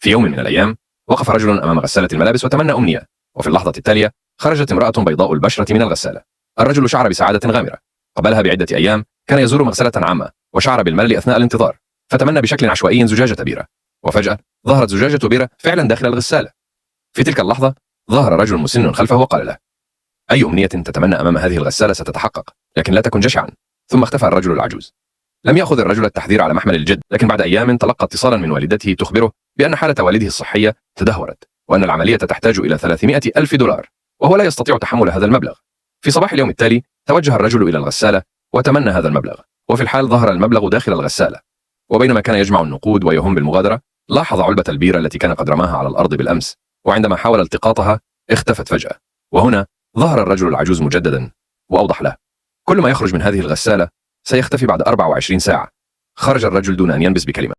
في يوم من الأيام وقف رجل أمام غسالة الملابس وتمنى أمنية، وفي اللحظة التالية خرجت امرأة بيضاء البشرة من الغسالة. الرجل شعر بسعادة غامرة. قبلها بعدة أيام كان يزور مغسلة عامة وشعر بالملل أثناء الانتظار، فتمنى بشكل عشوائي زجاجة بيرة، وفجأة ظهرت زجاجة بيرة فعلا داخل الغسالة. في تلك اللحظة ظهر رجل مسن خلفه وقال له: أي أمنية تتمنى أمام هذه الغسالة ستتحقق، لكن لا تكن جشعا. ثم اختفى الرجل العجوز. لم يأخذ الرجل التحذير على محمل الجد، لكن بعد أيام تلقى اتصالا من والدته تخبره بأن حالة والده الصحية تدهورت، وأن العملية تحتاج إلى 300 ألف دولار، وهو لا يستطيع تحمل هذا المبلغ. في صباح اليوم التالي توجه الرجل إلى الغسالة وتمنى هذا المبلغ، وفي الحال ظهر المبلغ داخل الغسالة. وبينما كان يجمع النقود ويهم بالمغادرة، لاحظ علبة البيرة التي كان قد رماها على الأرض بالأمس، وعندما حاول التقاطها اختفت فجأة. وهنا ظهر الرجل العجوز مجددا وأوضح له: كل ما يخرج من هذه الغسالة سيختفي بعد 24 ساعة. خرج الرجل دون أن ينبس بكلمة.